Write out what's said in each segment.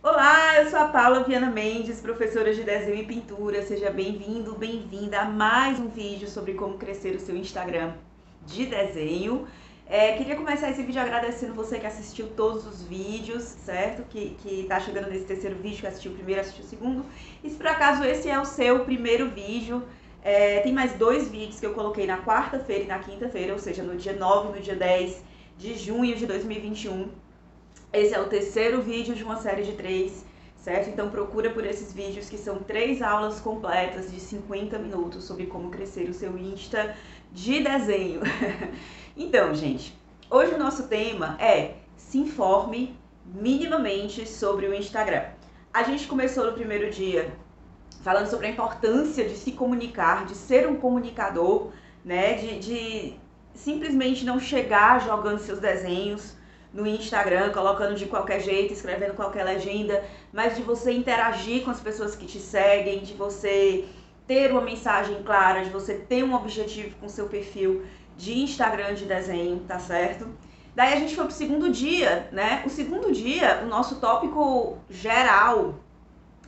Olá, eu sou a Paula Viana Mendes, professora de desenho e pintura. Seja bem-vindo, bem-vinda a mais um vídeo sobre como crescer o seu Instagram de desenho. Queria começar esse vídeo agradecendo você que assistiu todos os vídeos, certo? Que tá chegando nesse terceiro vídeo, que assistiu o primeiro, assistiu o segundo. E se por acaso esse é o seu primeiro vídeo, tem mais dois vídeos que eu coloquei na quarta-feira e na quinta-feira, ou seja, no dia 9 e no dia 10 de junho de 2021. Esse é o terceiro vídeo de uma série de 3, certo? Então procura por esses vídeos que são 3 aulas completas de 50 minutos sobre como crescer o seu Insta de desenho. Então, gente, hoje o nosso tema é se informe minimamente sobre o Instagram. A gente começou no primeiro dia falando sobre a importância de se comunicar, de ser um comunicador, né? De simplesmente não chegar jogando seus desenhos no Instagram, colocando de qualquer jeito, escrevendo qualquer legenda, mas de você interagir com as pessoas que te seguem, de você ter uma mensagem clara, de você ter um objetivo com seu perfil de Instagram de desenho, tá certo? Daí a gente foi pro segundo dia, né? O segundo dia, o nosso tópico geral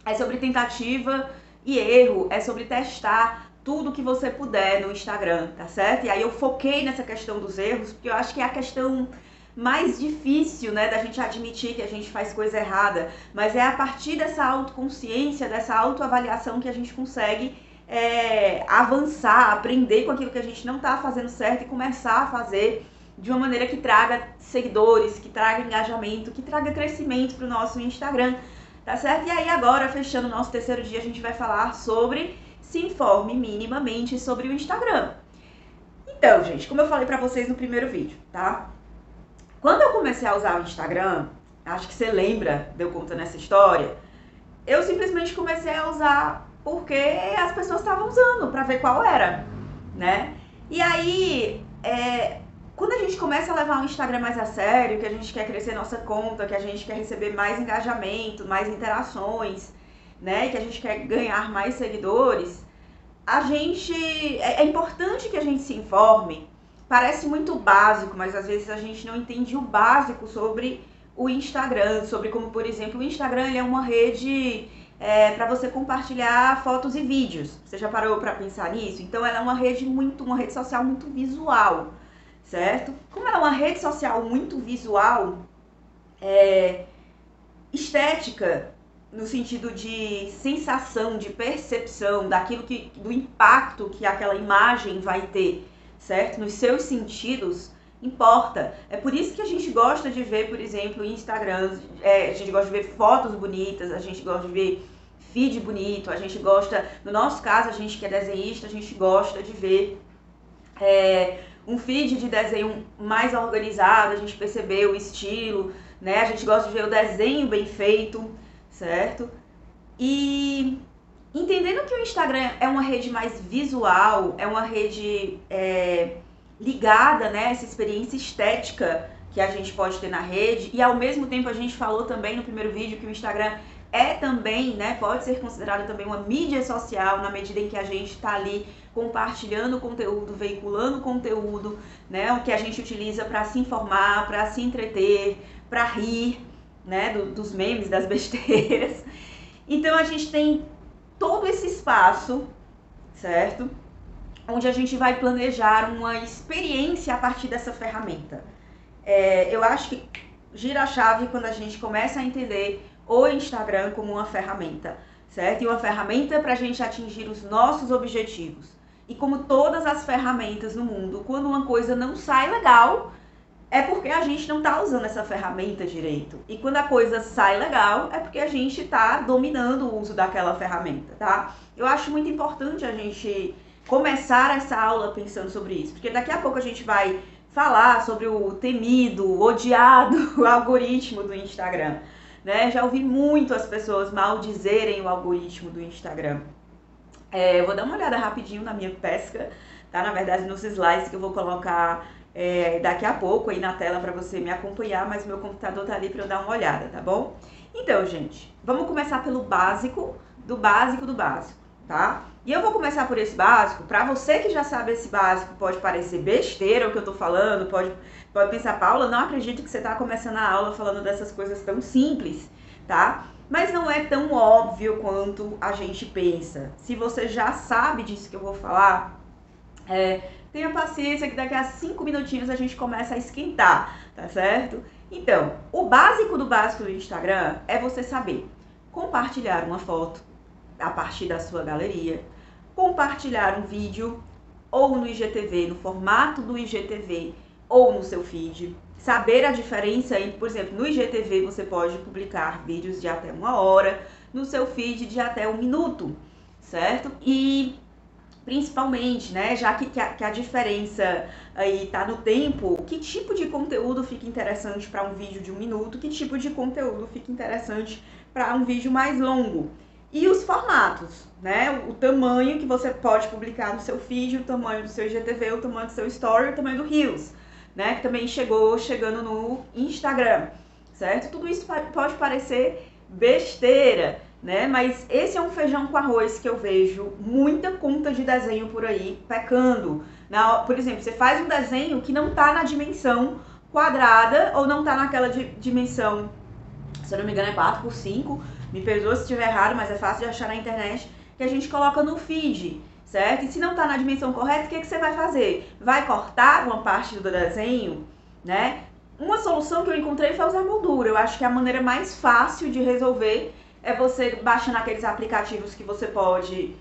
é sobre tentativa e erro, é sobre testar tudo que você puder no Instagram, tá certo? E aí eu foquei nessa questão dos erros, porque eu acho que é a questão mais difícil, né, da gente admitir que a gente faz coisa errada, mas é a partir dessa autoconsciência, dessa autoavaliação que a gente consegue avançar, aprender com aquilo que a gente não está fazendo certo e começar a fazer de uma maneira que traga seguidores, que traga engajamento, que traga crescimento para o nosso Instagram, tá certo? E aí agora, fechando o nosso terceiro dia, a gente vai falar sobre se informe minimamente sobre o Instagram. Então, gente, como eu falei para vocês no primeiro vídeo, tá? Quando eu comecei a usar o Instagram, acho que você lembra de eu contando essa história, eu simplesmente comecei a usar porque as pessoas estavam usando para ver qual era, né? E aí, quando a gente começa a levar o Instagram mais a sério, que a gente quer crescer nossa conta, que a gente quer receber mais engajamento, mais interações, né? Que a gente quer ganhar mais seguidores, é importante que a gente se informe. Parece muito básico, mas às vezes a gente não entende o básico sobre o Instagram, sobre como, por exemplo, o Instagram ele é uma rede para você compartilhar fotos e vídeos. Você já parou para pensar nisso? Então ela é uma rede social muito visual, certo? Como ela é uma rede social muito visual, estética, no sentido de sensação, de percepção, do impacto que aquela imagem vai ter, certo? Nos seus sentidos, importa. É por isso que a gente gosta de ver, por exemplo, Instagram, a gente gosta de ver fotos bonitas, a gente gosta de ver feed bonito, a gente gosta, no nosso caso, a gente que é desenhista, a gente gosta de ver um feed de desenho mais organizado, a gente perceber o estilo, né? A gente gosta de ver o desenho bem feito, certo? E entendendo que o Instagram é uma rede mais visual, é uma rede ligada, né, a essa experiência estética que a gente pode ter na rede, e ao mesmo tempo a gente falou também no primeiro vídeo que o Instagram é também, né, pode ser considerado também uma mídia social na medida em que a gente está ali compartilhando conteúdo, veiculando conteúdo, né, o que a gente utiliza para se informar, para se entreter, para rir, né, dos memes, das besteiras. Então a gente tem todo esse espaço, certo? Onde a gente vai planejar uma experiência a partir dessa ferramenta. Eu acho que gira a chave quando a gente começa a entender o Instagram como uma ferramenta, certo? E uma ferramenta para a gente atingir os nossos objetivos. E como todas as ferramentas no mundo, quando uma coisa não sai legal, é porque a gente não está usando essa ferramenta direito. E quando a coisa sai legal, é porque a gente está dominando o uso daquela ferramenta, tá? Eu acho muito importante a gente começar essa aula pensando sobre isso, porque daqui a pouco a gente vai falar sobre o temido, odiado algoritmo do Instagram, né? Já ouvi muito as pessoas maldizerem o algoritmo do Instagram. Eu vou dar uma olhada rapidinho na minha pesca, tá? Na verdade, nos slides que eu vou colocar daqui a pouco aí na tela para você me acompanhar, mas meu computador tá ali para eu dar uma olhada, tá bom? Então, gente, vamos começar pelo básico, do básico do básico, tá? E eu vou começar por esse básico. Para você que já sabe esse básico, pode parecer besteira o que eu tô falando, pode pensar, Paula, não acredito que você tá começando a aula falando dessas coisas tão simples, tá? mas não é tão óbvio quanto a gente pensa. Se você já sabe disso que eu vou falar, tenha paciência que daqui a 5 minutinhos a gente começa a esquentar, tá certo? Então, o básico do básico do Instagram é você saber compartilhar uma foto a partir da sua galeria, compartilhar um vídeo ou no IGTV, no formato do IGTV ou no seu feed. Saber a diferença entre, por exemplo, no IGTV você pode publicar vídeos de até 1 hora, no seu feed de até 1 minuto, certo? E principalmente, né, já que a diferença aí tá no tempo, que tipo de conteúdo fica interessante para um vídeo de 1 minuto, que tipo de conteúdo fica interessante para um vídeo mais longo. E os formatos, né, o tamanho que você pode publicar no seu feed, o tamanho do seu IGTV, o tamanho do seu story, o tamanho do Reels, né, que também chegando no Instagram, certo? Tudo isso pode parecer besteira, né? Mas esse é um feijão com arroz que eu vejo muita conta de desenho por aí pecando. Por exemplo, você faz um desenho que não tá na dimensão quadrada ou não tá naquela dimensão, se eu não me engano é 4x5, me perdoa se estiver errado, mas é fácil de achar na internet, que a gente coloca no feed, certo? E se não tá na dimensão correta, o que você vai fazer? Vai cortar uma parte do desenho, né? Uma solução que eu encontrei foi usar moldura. Eu acho que a maneira mais fácil de resolver é você baixando aqueles aplicativos que você pode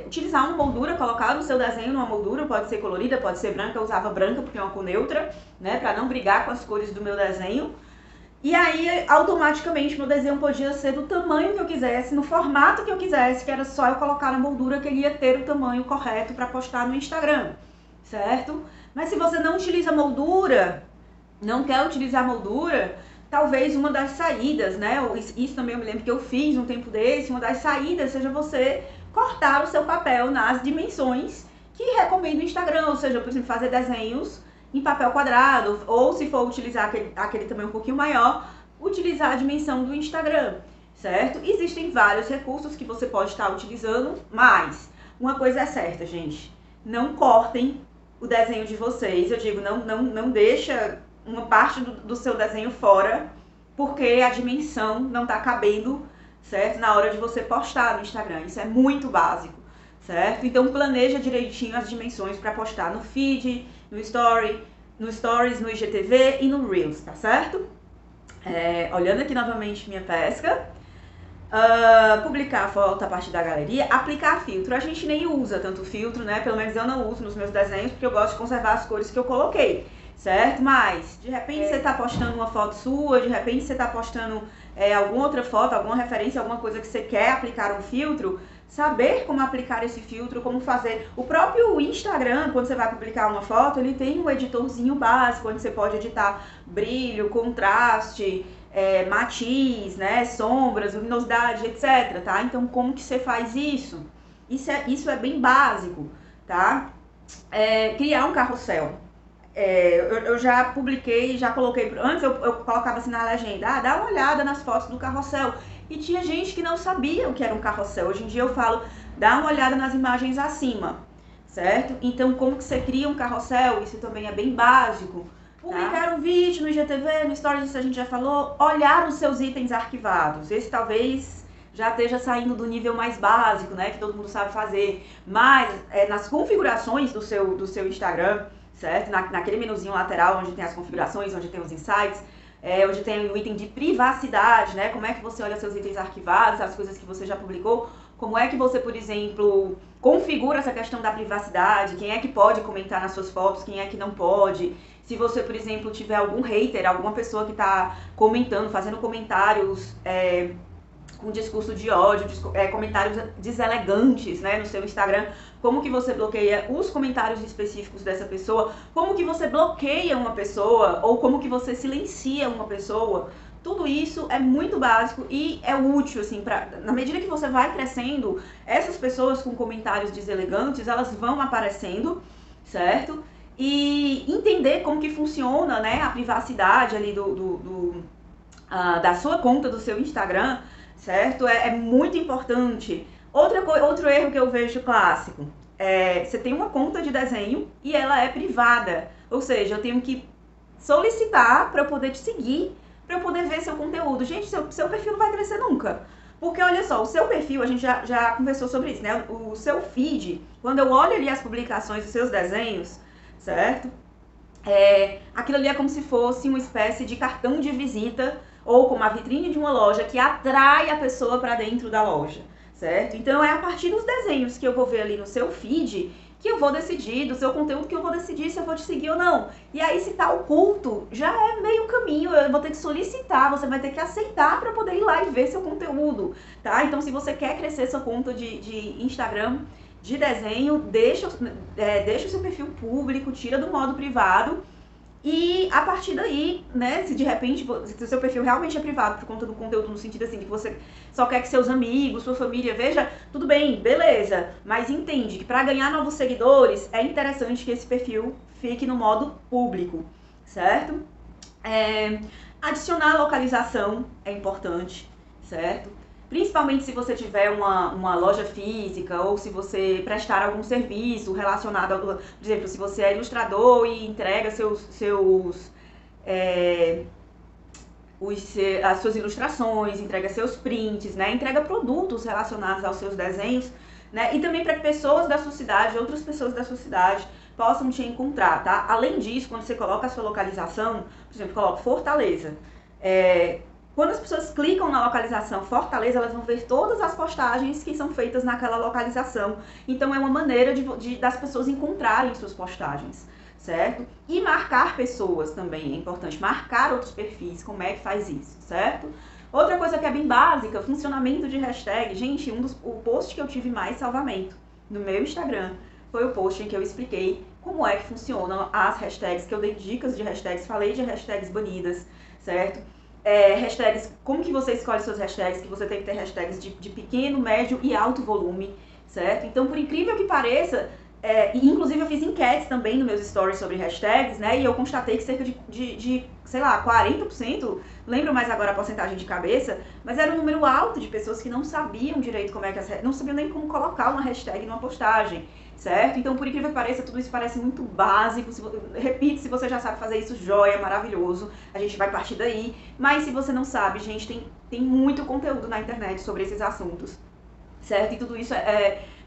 utilizar uma moldura, colocar no seu desenho numa moldura, pode ser colorida, pode ser branca. Eu usava branca porque é uma cor neutra, né, para não brigar com as cores do meu desenho. E aí, automaticamente, meu desenho podia ser do tamanho que eu quisesse, no formato que eu quisesse, que era só eu colocar na moldura que ele ia ter o tamanho correto para postar no Instagram, certo? Mas se você não utiliza moldura, não quer utilizar moldura, talvez uma das saídas, né? Isso também eu me lembro que eu fiz um tempo desse, uma das saídas seja você cortar o seu papel nas dimensões que recomenda o Instagram, ou seja, por exemplo, fazer desenhos em papel quadrado, ou se for utilizar aquele também um pouquinho maior, utilizar a dimensão do Instagram, certo? Existem vários recursos que você pode estar utilizando, mas uma coisa é certa, gente, não cortem o desenho de vocês. Eu digo, não deixa uma parte do seu desenho fora, porque a dimensão não tá cabendo, certo? Na hora de você postar no Instagram, isso é muito básico, certo? Então planeja direitinho as dimensões para postar no feed, no Stories, no IGTV e no Reels, tá certo? Olhando aqui novamente minha pesca, publicar a foto a partir da galeria, aplicar filtro. A gente nem usa tanto filtro, né? Pelo menos eu não uso nos meus desenhos, porque eu gosto de conservar as cores que eu coloquei, certo? Mas, de repente você tá postando uma foto sua, de repente você tá postando alguma outra foto, alguma referência, alguma coisa que você quer aplicar um filtro, saber como aplicar esse filtro, como fazer. O próprio Instagram, quando você vai publicar uma foto, ele tem um editorzinho básico, onde você pode editar brilho, contraste, matiz, né, sombras, luminosidade, etc, tá? Então, como que você faz isso? Isso é bem básico, tá? Criar um carrossel. Eu já publiquei, já coloquei, antes eu colocava assim na legenda, dá uma olhada nas fotos do carrossel. E tinha gente que não sabia o que era um carrossel. Hoje em dia eu falo, dá uma olhada nas imagens acima, certo? Então, como que você cria um carrossel? Isso também é bem básico. Publicar um vídeo no IGTV, no Stories, isso a gente já falou. Olhar os seus itens arquivados. Esse talvez já esteja saindo do nível mais básico, né? Que todo mundo sabe fazer. Mas nas configurações do seu Instagram, certo? Naquele menuzinho lateral onde tem as configurações, onde tem os insights, onde tem o item de privacidade, né? Como é que você olha seus itens arquivados, as coisas que você já publicou, como é que você, por exemplo, configura essa questão da privacidade, quem é que pode comentar nas suas fotos, quem é que não pode. Se você, por exemplo, tiver algum hater, alguma pessoa que está comentando, fazendo comentários com discurso de ódio, comentários deselegantes, né, no seu Instagram, como que você bloqueia os comentários específicos dessa pessoa, como que você bloqueia uma pessoa, ou como que você silencia uma pessoa. Tudo isso é muito básico e é útil, assim, na medida que você vai crescendo, essas pessoas com comentários deselegantes, elas vão aparecendo, certo? E entender como que funciona, né, a privacidade ali da sua conta, do seu Instagram, certo? É muito importante. Outro erro que eu vejo clássico, você tem uma conta de desenho e ela é privada, ou seja, eu tenho que solicitar para eu poder te seguir para eu poder ver seu conteúdo. Gente, seu perfil não vai crescer nunca. Porque olha só, o seu perfil, a gente já conversou sobre isso, né? O seu feed, quando eu olho ali as publicações dos seus desenhos, certo? Aquilo ali é como se fosse uma espécie de cartão de visita ou como a vitrine de uma loja que atrai a pessoa para dentro da loja, certo? Então é a partir dos desenhos que eu vou ver ali no seu feed que eu vou decidir, do seu conteúdo que eu vou decidir se eu vou te seguir ou não. E aí se tá oculto, já é meio caminho, eu vou ter que solicitar, você vai ter que aceitar para poder ir lá e ver seu conteúdo, tá? Então se você quer crescer sua conta de Instagram, de desenho, deixa o seu perfil público, tira do modo privado. E a partir daí, né, se de repente, se o seu perfil realmente é privado por conta do conteúdo no sentido assim, que você só quer que seus amigos, sua família veja, tudo bem, beleza. Mas entende que para ganhar novos seguidores, é interessante que esse perfil fique no modo público, certo? Adicionar localização é importante, certo? Principalmente se você tiver uma loja física ou se você prestar algum serviço relacionado ao, por exemplo, se você é ilustrador e entrega as suas ilustrações, entrega seus prints, né? Entrega produtos relacionados aos seus desenhos, né? E também para que pessoas da sua cidade, outras pessoas da sua cidade possam te encontrar, tá? Além disso, quando você coloca a sua localização, por exemplo, coloca Fortaleza, quando as pessoas clicam na localização Fortaleza, elas vão ver todas as postagens que são feitas naquela localização. Então é uma maneira das pessoas encontrarem suas postagens, certo? E marcar pessoas também é importante, marcar outros perfis, como é que faz isso, certo? Outra coisa que é bem básica, funcionamento de hashtag. Gente, o post que eu tive mais salvamento no meu Instagram foi o post em que eu expliquei como é que funcionam as hashtags, que eu dei dicas de hashtags, falei de hashtags banidas, certo? Hashtags, como que você escolhe suas hashtags, que você tem que ter hashtags de pequeno, médio e alto volume, certo? Então, por incrível que pareça, e inclusive eu fiz enquetes também nos meus stories sobre hashtags, né? E eu constatei que cerca sei lá, 40%, lembro mais agora a porcentagem de cabeça, mas era um número alto de pessoas que não sabiam direito como é que não sabiam nem como colocar uma hashtag numa postagem, certo? Então, por incrível que pareça, tudo isso parece muito básico. Repito, se você já sabe fazer isso, joia, maravilhoso. A gente vai partir daí. Mas se você não sabe, gente, tem muito conteúdo na internet sobre esses assuntos, certo? E tudo isso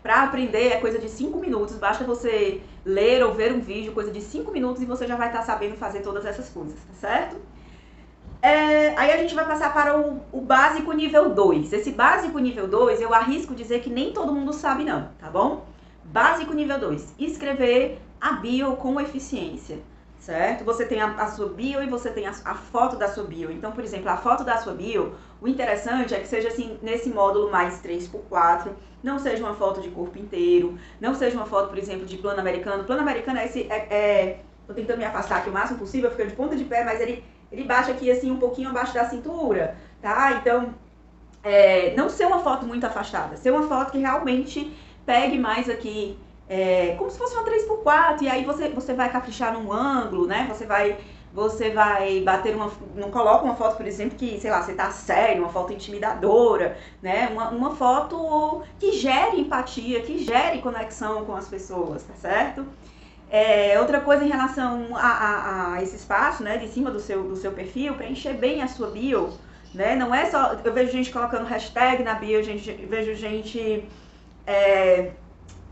para aprender é coisa de 5 minutos. Basta você ler ou ver um vídeo, coisa de 5 minutos, e você já vai estar sabendo fazer todas essas coisas, tá certo? Aí a gente vai passar para o básico nível 2. Esse básico nível 2, eu arrisco dizer que nem todo mundo sabe não, tá bom? Básico nível 2, escrever a bio com eficiência, certo? Você tem a sua bio e você tem a foto da sua bio. Então, por exemplo, a foto da sua bio, o interessante é que seja assim, nesse módulo mais 3x4, não seja uma foto de corpo inteiro, não seja uma foto, por exemplo, de plano americano. Plano americano tô tentando me afastar aqui o máximo possível, fica de ponta de pé, mas ele baixa aqui assim um pouquinho abaixo da cintura, tá? Então, não ser uma foto muito afastada, ser uma foto que realmente pegue mais aqui, como se fosse uma 3x4, e aí você vai caprichar num ângulo, né? Você vai bater não coloca uma foto, por exemplo, que, sei lá, você tá sério, uma foto intimidadora, né? Uma foto que gere empatia, que gere conexão com as pessoas, tá certo? Outra coisa em relação a esse espaço, né, de cima do seu perfil, preencher bem a sua bio, né? Não é só, eu vejo gente colocando hashtag na bio, vejo gente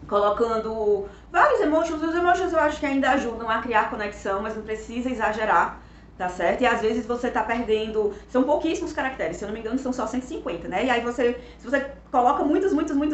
colocando vários emojis. Os emojis eu acho que ainda ajudam a criar conexão, mas não precisa exagerar, tá certo? E às vezes você tá perdendo, são pouquíssimos caracteres, se eu não me engano são só 150, né? E aí se você coloca muitos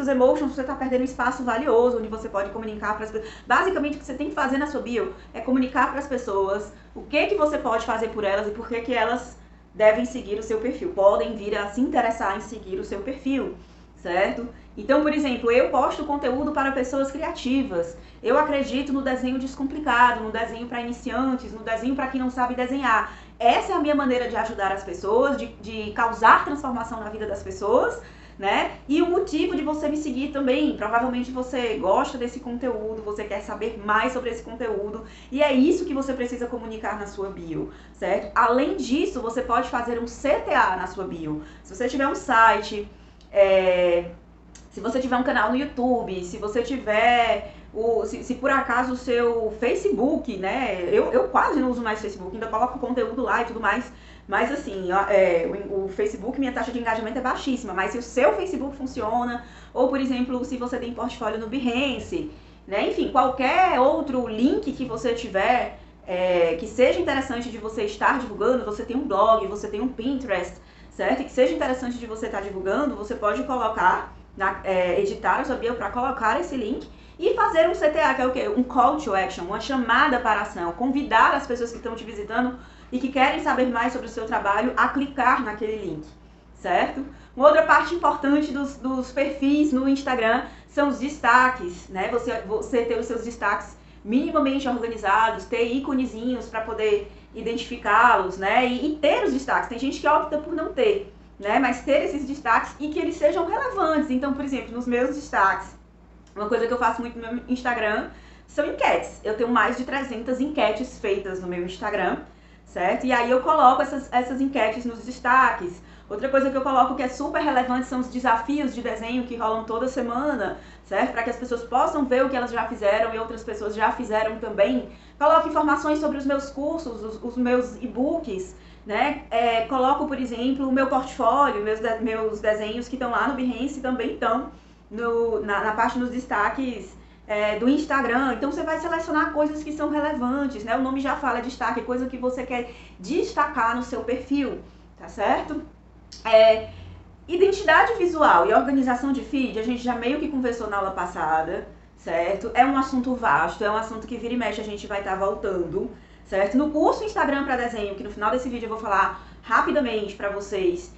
emojis, você tá perdendo espaço valioso, onde você pode comunicar para as pessoas. Basicamente o que você tem que fazer na sua bio é comunicar para as pessoas o que você pode fazer por elas e por que elas devem seguir o seu perfil, podem vir a se interessar em seguir o seu perfil, certo? Então, por exemplo, eu posto conteúdo para pessoas criativas. Eu acredito no desenho descomplicado, no desenho para iniciantes, no desenho para quem não sabe desenhar. Essa é a minha maneira de ajudar as pessoas, de causar transformação na vida das pessoas, né? E o motivo de você me seguir também, provavelmente você gosta desse conteúdo, você quer saber mais sobre esse conteúdo, e é isso que você precisa comunicar na sua bio, certo? Além disso, você pode fazer um CTA na sua bio. Se você tiver um site, se você tiver um canal no YouTube, se você tiver se por acaso o seu Facebook, né, eu quase não uso mais Facebook, ainda coloco conteúdo lá e tudo mais, mas assim, o Facebook, minha taxa de engajamento é baixíssima, mas se o seu Facebook funciona, ou por exemplo, se você tem portfólio no Behance, né, enfim, qualquer outro link que você tiver, que seja interessante de você estar divulgando, você tem um blog, você tem um Pinterest, certo? E que seja interessante de você estar divulgando, você pode colocar, editar a sua bio para colocar esse link e fazer um CTA, que é o quê? Um call to action, uma chamada para ação, convidar as pessoas que estão te visitando e que querem saber mais sobre o seu trabalho a clicar naquele link, certo? Uma outra parte importante dos perfis no Instagram são os destaques, né? Você ter os seus destaques minimamente organizados, ter íconezinhos para poder identificá-los, né? E ter os destaques. Tem gente que opta por não ter, né? Mas ter esses destaques e que eles sejam relevantes. Então, por exemplo, nos meus destaques, uma coisa que eu faço muito no meu Instagram são enquetes. Eu tenho mais de 300 enquetes feitas no meu Instagram, certo? E aí eu coloco essas enquetes nos destaques. Outra coisa que eu coloco que é super relevante são os desafios de desenho que rolam toda semana, certo? Para que as pessoas possam ver o que elas já fizeram e outras pessoas já fizeram também. Coloco informações sobre os meus cursos, os meus e-books, né? Coloco, por exemplo, o meu portfólio, meus desenhos que estão lá no Behance também estão na parte dos destaques do Instagram. Então você vai selecionar coisas que são relevantes, né? O nome já fala destaque, coisa que você quer destacar no seu perfil, tá certo? Identidade visual e organização de feed, a gente já meio que conversou na aula passada, certo? É um assunto vasto, é um assunto que vira e mexe a gente vai estar voltando, certo? No curso Instagram para desenho, que no final desse vídeo eu vou falar rapidamente para vocês,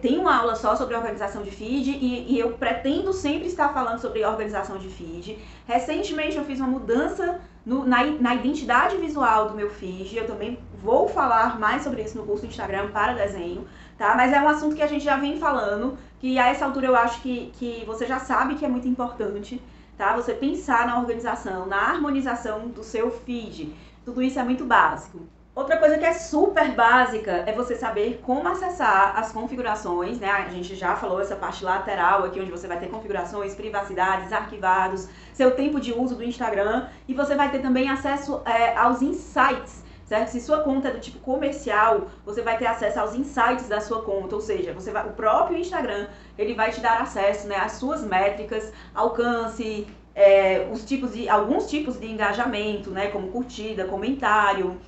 tem uma aula só sobre organização de feed e eu pretendo sempre estar falando sobre organização de feed. Recentemente eu fiz uma mudança na identidade visual do meu feed, eu também vou falar mais sobre isso no curso Instagram para desenho, tá? Mas é um assunto que a gente já vem falando, que a essa altura eu acho que você já sabe que é muito importante, tá? Você pensar na organização, na harmonização do seu feed. Tudo isso é muito básico. Outra coisa que é super básica é você saber como acessar as configurações, né? A gente já falou essa parte lateral aqui, onde você vai ter configurações, privacidades, arquivados, seu tempo de uso do Instagram, e você vai ter também acesso aos insights, certo? Se sua conta é do tipo comercial, você vai ter acesso aos insights da sua conta, ou seja, o próprio Instagram, ele vai te dar acesso, né, às suas métricas, alcance, alguns tipos de engajamento, né, como curtida, comentário,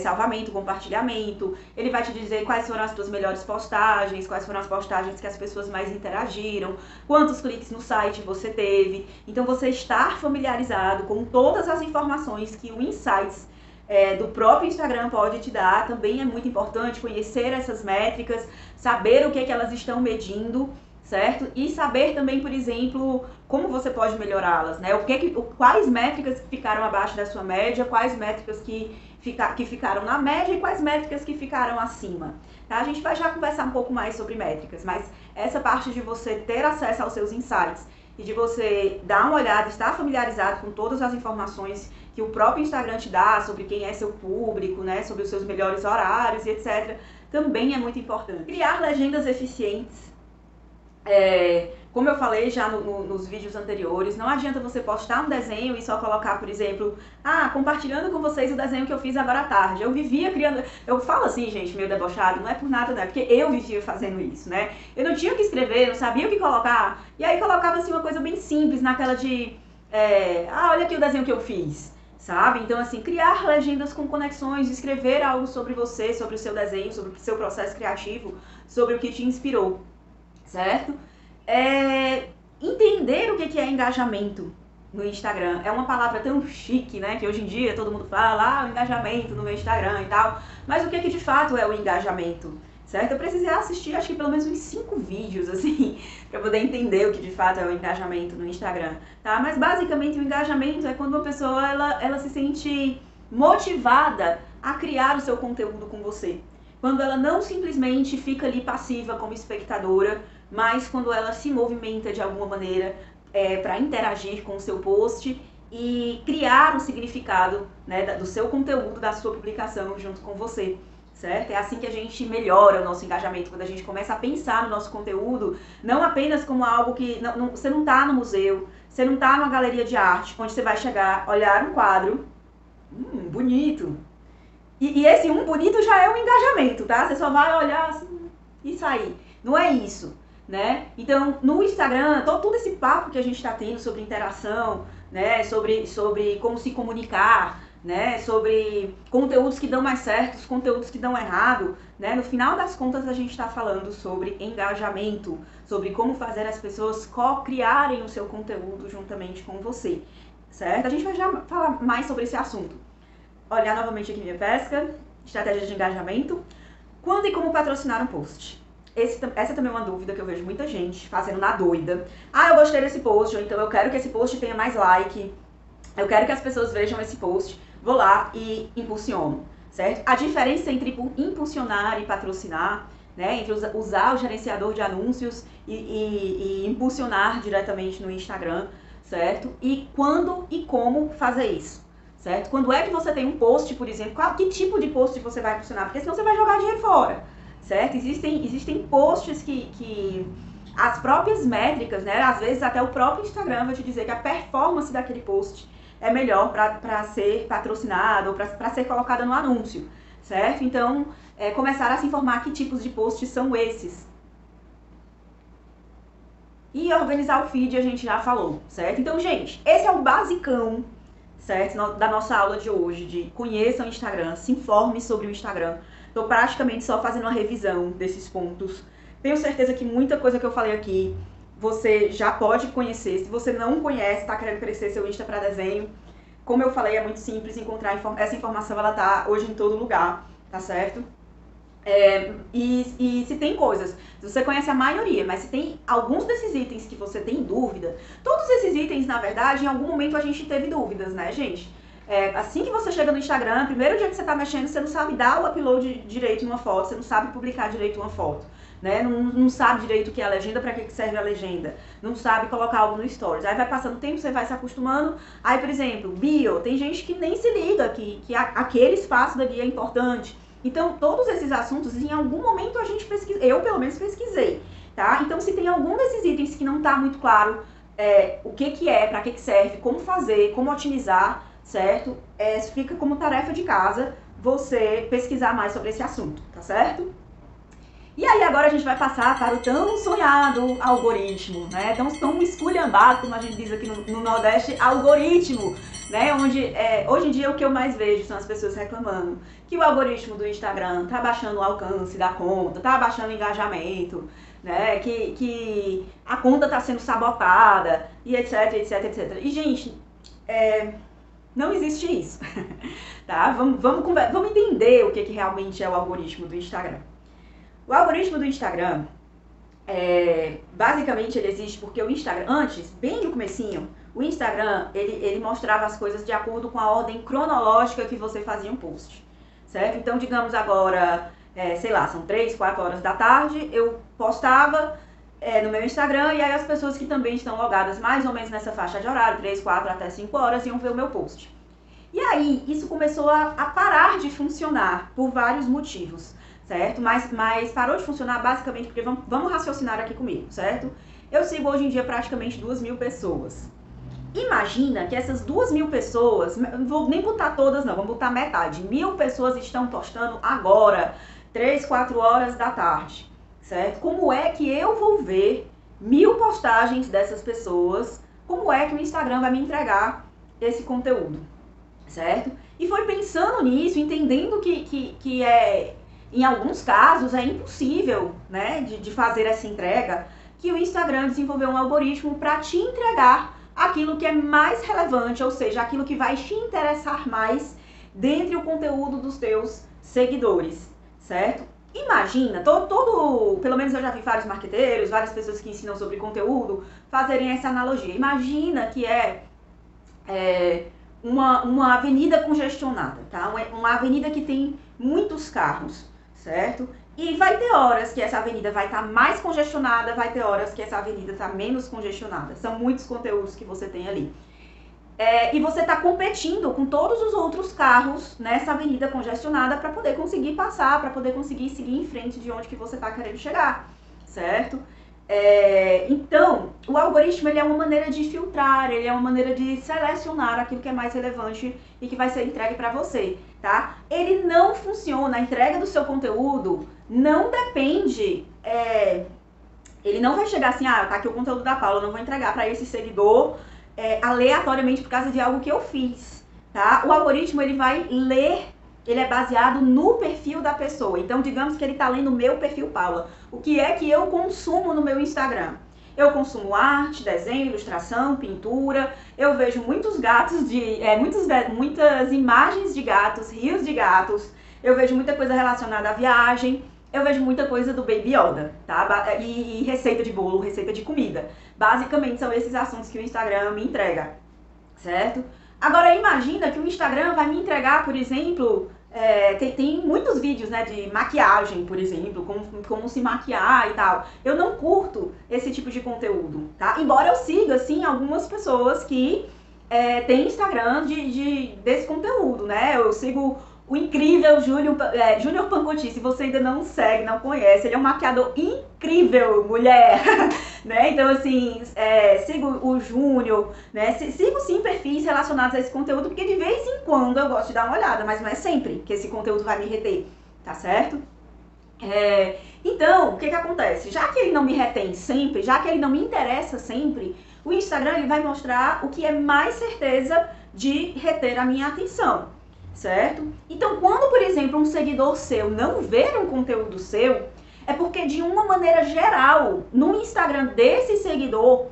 salvamento, compartilhamento. Ele vai te dizer quais foram as suas melhores postagens, quais foram as postagens que as pessoas mais interagiram, quantos cliques no site você teve. Então você estar familiarizado com todas as informações que o Insights do próprio Instagram pode te dar também é muito importante. Conhecer essas métricas, saber o que elas estão medindo, certo? E saber também, por exemplo, como você pode melhorá-las, né? Quais métricas ficaram abaixo da sua média, quais métricas que ficaram na média e quais métricas que ficaram acima, tá? A gente vai já conversar um pouco mais sobre métricas, mas essa parte de você ter acesso aos seus insights e de você dar uma olhada, estar familiarizado com todas as informações que o próprio Instagram te dá sobre quem é seu público, né? Sobre os seus melhores horários e etc., também é muito importante. Criar legendas eficientes. Como eu falei já nos vídeos anteriores, não adianta você postar um desenho e só colocar, por exemplo, compartilhando com vocês o desenho que eu fiz agora à tarde. Eu vivia criando, eu falo assim, gente, meio debochado, não é por nada, não, é porque eu vivia fazendo isso, né? Eu não tinha o que escrever, não sabia o que colocar, e aí colocava assim uma coisa bem simples, naquela de, olha aqui o desenho que eu fiz, sabe? Então, assim, criar legendas com conexões, escrever algo sobre você, sobre o seu desenho, sobre o seu processo criativo, sobre o que te inspirou, certo? Entender o que é engajamento no Instagram. É uma palavra tão chique, né? Que hoje em dia todo mundo fala, engajamento no meu Instagram e tal. Mas o que de fato é o engajamento, certo? Eu precisei assistir, acho que pelo menos uns 5 vídeos, assim, pra poder entender o que de fato é o engajamento no Instagram, tá? Mas basicamente o engajamento é quando uma pessoa, ela se sente motivada a criar o seu conteúdo com você. Quando ela não simplesmente fica ali passiva como espectadora, mas quando ela se movimenta de alguma maneira para interagir com o seu post e criar um significado, né, do seu conteúdo, da sua publicação junto com você, certo? É assim que a gente melhora o nosso engajamento, quando a gente começa a pensar no nosso conteúdo, não apenas como algo que... você não tá no museu, você não tá numa galeria de arte, onde você vai chegar, olhar um quadro, bonito. E esse bonito já é um engajamento, tá? Você só vai olhar assim e sair. Não é isso, né? Então, no Instagram, todo esse papo que a gente tá tendo sobre interação, né? Sobre como se comunicar, né? Sobre conteúdos que dão mais certo, conteúdos que dão errado, né? No final das contas, a gente está falando sobre engajamento, sobre como fazer as pessoas co-criarem o seu conteúdo juntamente com você, certo? A gente vai já falar mais sobre esse assunto. Olhar novamente aqui minha pesca, estratégia de engajamento. Quando e como patrocinar um post? Essa também é uma dúvida que eu vejo muita gente fazendo na doida. Ah, eu gostei desse post, ou então eu quero que esse post tenha mais like, eu quero que as pessoas vejam esse post, vou lá e impulsiono, certo? A diferença entre impulsionar e patrocinar, né, entre usar o gerenciador de anúncios e impulsionar diretamente no Instagram, certo? E quando e como fazer isso, certo? Quando é que você tem um post, por exemplo, que tipo de post você vai impulsionar? Porque senão você vai jogar dinheiro fora, certo? Existem posts que as próprias métricas, né, às vezes até o próprio Instagram vai te dizer que a performance daquele post é melhor para ser patrocinado ou para ser colocada no anúncio, certo? Então, começar a se informar que tipos de posts são esses. E organizar o feed a gente já falou, certo? Então, gente, esse é o basicão, certo? Da nossa aula de hoje, de conheça o Instagram, se informe sobre o Instagram. Estou praticamente só fazendo uma revisão desses pontos. Tenho certeza que muita coisa que eu falei aqui você já pode conhecer. Se você não conhece, está querendo crescer seu Insta para desenho, como eu falei, é muito simples encontrar essa informação, ela tá hoje em todo lugar, tá certo? E se tem coisas, se você conhece a maioria, mas se tem alguns desses itens que você tem dúvida, todos esses itens, na verdade, em algum momento a gente teve dúvidas, né, gente? Assim que você chega no Instagram, primeiro dia que você tá mexendo, você não sabe dar o upload direito em uma foto, você não sabe publicar direito uma foto, né? Não sabe direito o que é a legenda, para que serve a legenda, não sabe colocar algo no stories. Aí vai passando o tempo, você vai se acostumando. Aí, por exemplo, bio, tem gente que nem se liga que aquele espaço da bio é importante. Então, todos esses assuntos, em algum momento a gente pesquisa, eu pelo menos pesquisei, tá? Então, se tem algum desses itens que não tá muito claro o que é, para que serve, como fazer, como otimizar, certo? Fica como tarefa de casa você pesquisar mais sobre esse assunto, tá certo? E aí agora a gente vai passar para o tão sonhado algoritmo, né? Tão esculhambado, como a gente diz aqui no Nordeste, algoritmo, né? Onde hoje em dia o que eu mais vejo são as pessoas reclamando que o algoritmo do Instagram tá baixando o alcance da conta, tá baixando o engajamento, né? Que a conta tá sendo sabotada, e etc, etc, etc. E, gente, não existe isso, tá? Vamos entender o que realmente é o algoritmo do Instagram. O algoritmo do Instagram, basicamente ele existe porque o Instagram, antes, bem no comecinho, o Instagram, ele mostrava as coisas de acordo com a ordem cronológica que você fazia um post, certo? Então, digamos agora, sei lá, são 3, 4 horas da tarde, eu postava no meu Instagram e aí as pessoas que também estão logadas mais ou menos nessa faixa de horário, 3, 4 até 5 horas, iam ver o meu post. E aí, isso começou a parar de funcionar por vários motivos, certo? Mas parou de funcionar basicamente porque, vamos raciocinar aqui comigo, certo? Eu sigo hoje em dia praticamente 2.000 pessoas. Imagina que essas 2.000 pessoas, não vou nem botar todas não, vamos botar metade. 1.000 pessoas estão postando agora, 3, 4 horas da tarde, certo? Como é que eu vou ver 1.000 postagens dessas pessoas? Como é que o Instagram vai me entregar esse conteúdo, certo? E foi pensando nisso, entendendo que em alguns casos é impossível, né, de fazer essa entrega, que o Instagram desenvolveu um algoritmo para te entregar aquilo que é mais relevante, ou seja, aquilo que vai te interessar mais dentre o conteúdo dos teus seguidores, certo? Imagina, pelo menos eu já vi vários marqueteiros, várias pessoas que ensinam sobre conteúdo, fazerem essa analogia. Imagina que uma avenida congestionada, tá? Uma avenida que tem muitos carros, certo? E vai ter horas que essa avenida vai estar mais congestionada, vai ter horas que essa avenida está menos congestionada. São muitos conteúdos que você tem ali. e você está competindo com todos os outros carros nessa avenida congestionada para poder conseguir passar, para poder conseguir seguir em frente de onde que você está querendo chegar, certo? Então, o algoritmo ele é uma maneira de filtrar, ele é uma maneira de selecionar aquilo que é mais relevante e que vai ser entregue para você, tá? Ele não funciona, a entrega do seu conteúdo não depende, ele não vai chegar assim, tá aqui o conteúdo da Paula, eu não vou entregar para esse seguidor aleatoriamente por causa de algo que eu fiz, tá? O algoritmo ele vai ler, ele é baseado no perfil da pessoa. Então, digamos que ele está lendo o meu perfil Paula. O que é que eu consumo no meu Instagram? Eu consumo arte, desenho, ilustração, pintura. Eu vejo muitos gatos, muitas imagens de gatos, rios de gatos. Eu vejo muita coisa relacionada à viagem. Eu vejo muita coisa do Baby Yoda, tá? E receita de bolo, receita de comida. Basicamente são esses assuntos que o Instagram me entrega, certo? Agora imagina que o Instagram vai me entregar, por exemplo, tem muitos vídeos, né, de maquiagem, por exemplo, como se maquiar e tal. Eu não curto esse tipo de conteúdo, tá? Embora eu siga, assim, algumas pessoas que têm Instagram desse conteúdo, né? Eu sigo o incrível Júnior Pancotti. Se você ainda não segue, não conhece, ele é um maquiador incrível, mulher, né? Então, assim, sigo o Júnior, né? Sigo, sim, perfis relacionados a esse conteúdo, porque de vez em quando eu gosto de dar uma olhada, mas não é sempre que esse conteúdo vai me reter, tá certo? Então, o que acontece? Já que ele não me retém sempre, já que ele não me interessa sempre, o Instagram ele vai mostrar o que é mais certeza de reter a minha atenção, certo? Então, quando, por exemplo, um seguidor seu não ver um conteúdo seu, é porque, de uma maneira geral, no Instagram desse seguidor,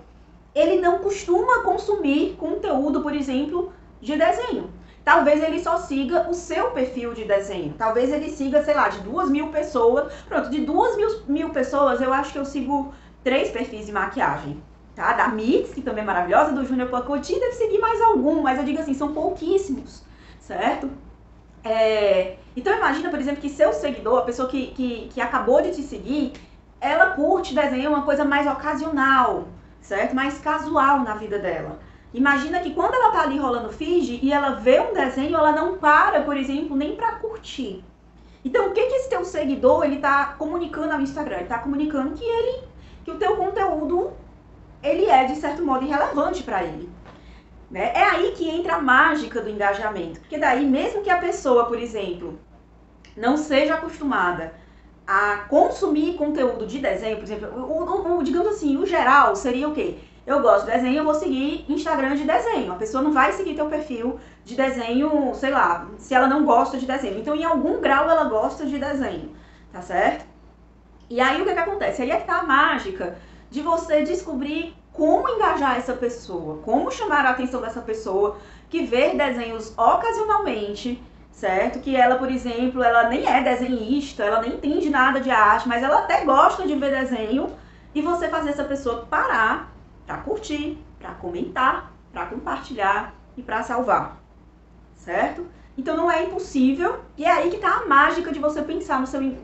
ele não costuma consumir conteúdo, por exemplo, de desenho. Talvez ele só siga o seu perfil de desenho. Talvez ele siga, sei lá, de 2.000 pessoas. Pronto, de 2.000 pessoas, eu acho que eu sigo 3 perfis de maquiagem, tá? Da Mix, que também é maravilhosa, do Júnior Pacotti, deve seguir mais algum, mas eu digo assim, são pouquíssimos, certo? Então imagina, por exemplo, que seu seguidor, a pessoa que acabou de te seguir, ela curte desenho, uma coisa mais ocasional, certo? Mais casual na vida dela. Imagina que quando ela tá ali rolando feed e ela vê um desenho, ela não para, por exemplo, nem pra curtir. Então o que esse teu seguidor, ele tá comunicando ao Instagram? Ele tá comunicando que o teu conteúdo, ele é, de certo modo, irrelevante pra ele. Né? É aí que entra a mágica do engajamento. Porque daí, mesmo que a pessoa, por exemplo, não seja acostumada a consumir conteúdo de desenho, por exemplo, digamos assim, o geral seria o quê? Eu gosto de desenho, eu vou seguir Instagram de desenho. A pessoa não vai seguir teu perfil de desenho, sei lá, se ela não gosta de desenho. Então, em algum grau, ela gosta de desenho, tá certo? E aí, o que acontece? Aí é que tá a mágica de você descobrir como engajar essa pessoa, como chamar a atenção dessa pessoa que vê desenhos ocasionalmente, certo? Que ela, por exemplo, ela nem é desenhista, ela nem entende nada de arte, mas ela até gosta de ver desenho, e você fazer essa pessoa parar para curtir, para comentar, para compartilhar e para salvar, certo? Então não é impossível, e é aí que tá a mágica de você pensar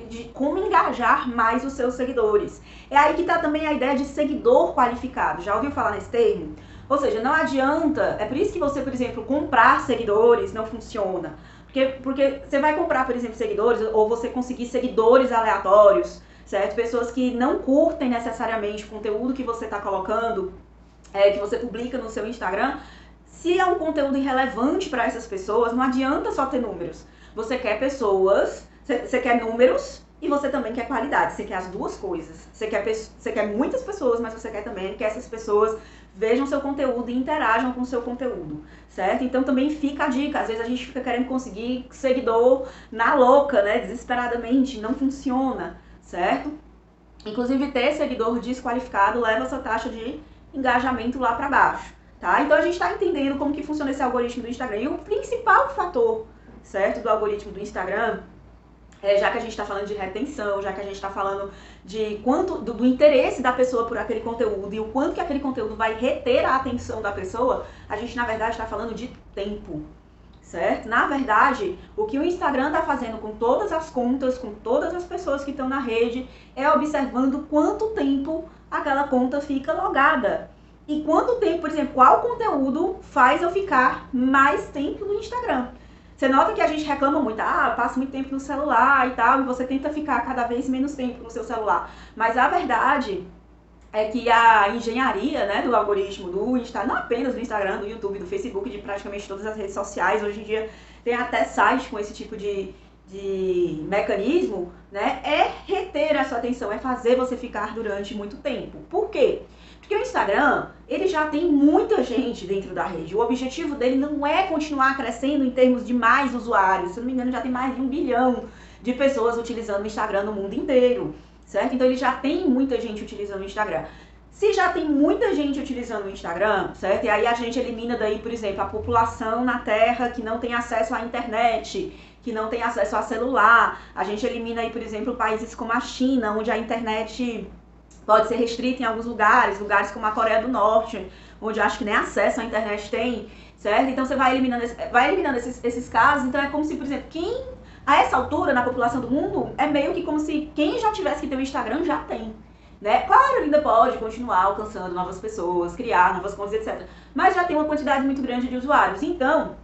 de como engajar mais os seus seguidores. É aí que tá também a ideia de seguidor qualificado. Já ouviu falar nesse termo? Ou seja, não adianta, é por isso que você, por exemplo, comprar seguidores não funciona. Porque você vai comprar, por exemplo, seguidores, ou você conseguir seguidores aleatórios, certo? Pessoas que não curtem necessariamente o conteúdo que você está colocando, que você publica no seu Instagram. Se é um conteúdo irrelevante para essas pessoas, não adianta só ter números. Você quer pessoas, você quer números e você também quer qualidade. Você quer as duas coisas. Você quer muitas pessoas, mas você quer também que essas pessoas vejam seu conteúdo e interajam com o seu conteúdo, certo? Então também fica a dica. Às vezes a gente fica querendo conseguir seguidor na louca, né? Desesperadamente. Não funciona, certo? Inclusive ter seguidor desqualificado leva essa taxa de engajamento lá para baixo. Tá? Então a gente está entendendo como que funciona esse algoritmo do Instagram. E o principal fator, certo, do algoritmo do Instagram, já que a gente está falando de retenção, já que a gente está falando de do interesse da pessoa por aquele conteúdo e o quanto que aquele conteúdo vai reter a atenção da pessoa, a gente na verdade está falando de tempo, certo? Na verdade, o que o Instagram está fazendo com todas as contas, com todas as pessoas que estão na rede, é observando quanto tempo aquela conta fica logada. e quanto tempo, por exemplo, qual conteúdo faz eu ficar mais tempo no Instagram. Você nota que a gente reclama muito, eu passo muito tempo no celular e tal, e você tenta ficar cada vez menos tempo no seu celular. Mas a verdade é que a engenharia, né, do algoritmo do Instagram, não apenas do Instagram, do YouTube, do Facebook, de praticamente todas as redes sociais, hoje em dia tem até sites com esse tipo de mecanismo, né, é reter a sua atenção, é fazer você ficar durante muito tempo. Por quê? Porque o Instagram, ele já tem muita gente dentro da rede. O objetivo dele não é continuar crescendo em termos de mais usuários. Se eu não me engano, já tem mais de 1 bilhão de pessoas utilizando o Instagram no mundo inteiro, certo? Então ele já tem muita gente utilizando o Instagram. Se já tem muita gente utilizando o Instagram, certo? E aí a gente elimina daí, por exemplo, a população na Terra que não tem acesso à internet, que não tem acesso a celular. A gente elimina aí, por exemplo, países como a China, onde a internet pode ser restrita em alguns lugares como a Coreia do Norte, onde eu acho que nem acesso à internet tem, certo? Então você vai eliminando esses casos. Então é como se, por exemplo, quem a essa altura na população do mundo é meio que como se quem já tivesse que ter um Instagram já tem, né? Claro, ele ainda pode continuar alcançando novas pessoas, criar novas contas, etc. Mas já tem uma quantidade muito grande de usuários. Então,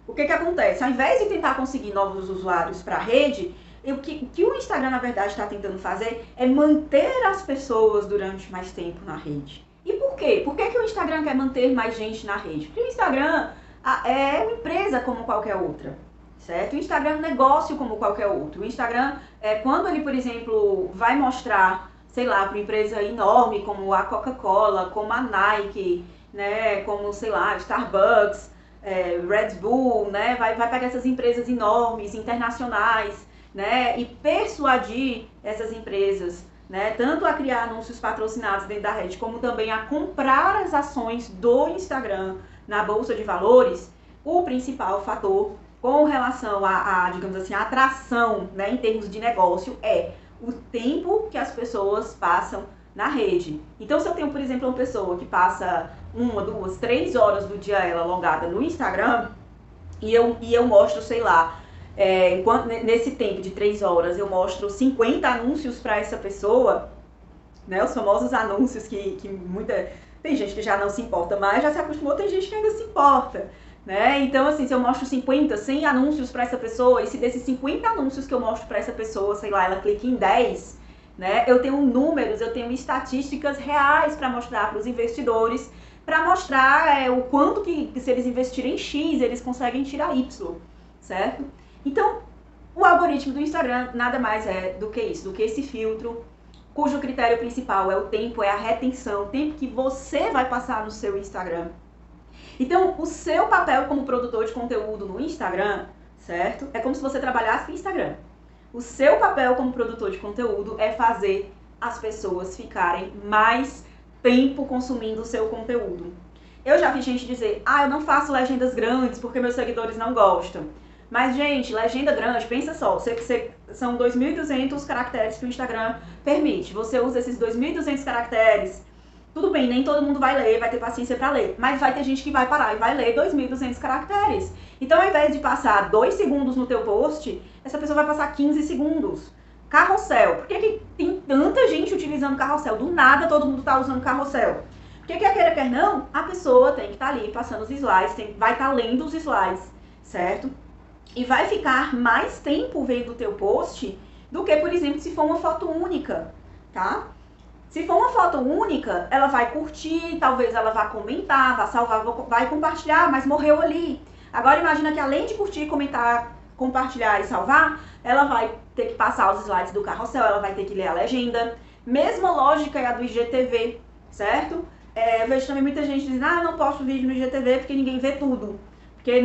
o que acontece? Ao invés de tentar conseguir novos usuários para a rede, o que o Instagram, na verdade, está tentando fazer é manter as pessoas durante mais tempo na rede. E por quê? Por que o Instagram quer manter mais gente na rede? Porque o Instagram é uma empresa como qualquer outra, certo? O Instagram é um negócio como qualquer outro. O Instagram, quando ele, por exemplo, vai mostrar, sei lá, para uma empresa enorme como a Coca-Cola, como a Nike, né, como, sei lá, Starbucks, Red Bull, né, vai pegar essas empresas enormes, internacionais, né, e persuadir essas empresas, né, tanto a criar anúncios patrocinados dentro da rede, como também a comprar as ações do Instagram na Bolsa de Valores. O principal fator com relação a digamos assim, a atração, né, em termos de negócio é o tempo que as pessoas passam na rede. Então, se eu tenho, por exemplo, uma pessoa que passa 1, 2, 3 horas do dia ela logada no Instagram e eu mostro, sei lá, nesse tempo de 3 horas eu mostro 50 anúncios para essa pessoa, né, os famosos anúncios que tem gente que já não se importa mais, já se acostumou, tem gente que ainda se importa, né? Então, assim, se eu mostro 50, 100 anúncios para essa pessoa, e se desses 50 anúncios que eu mostro para essa pessoa, sei lá, ela clica em 10, né, eu tenho números, eu tenho estatísticas reais para mostrar para os investidores, para mostrar o quanto que se eles investirem X, eles conseguem tirar Y, certo? Então, o algoritmo do Instagram nada mais é do que isso, do que esse filtro, cujo critério principal é o tempo, é a retenção, o tempo que você vai passar no seu Instagram. Então, o seu papel como produtor de conteúdo no Instagram, certo? É como se você trabalhasse no Instagram. O seu papel como produtor de conteúdo é fazer as pessoas ficarem mais tempo consumindo o seu conteúdo. Eu já vi gente dizer, eu não faço legendas grandes porque meus seguidores não gostam. Mas, gente, legenda grande, pensa só, são 2.200 caracteres que o Instagram permite. Você usa esses 2.200 caracteres, tudo bem, nem todo mundo vai ler, vai ter paciência pra ler, mas vai ter gente que vai parar e vai ler 2.200 caracteres. Então, ao invés de passar 2 segundos no teu post, essa pessoa vai passar 15 segundos. Carrossel. Por que tem tanta gente utilizando carrossel? Do nada todo mundo tá usando carrossel. Porque quer queira, quer não, a pessoa tem que estar ali passando os slides, vai estar lendo os slides, certo? E vai ficar mais tempo vendo o teu post do que, por exemplo, se for uma foto única, tá? Se for uma foto única, ela vai curtir, talvez ela vá comentar, vai salvar, vai compartilhar, mas morreu ali. Agora imagina que além de curtir, comentar, compartilhar e salvar, ela vai ter que passar os slides do carrossel, ela vai ter que ler a legenda. Mesma lógica é a do IGTV, certo? Eu vejo também muita gente dizendo, eu não posto vídeo no IGTV porque ninguém vê tudo. Porque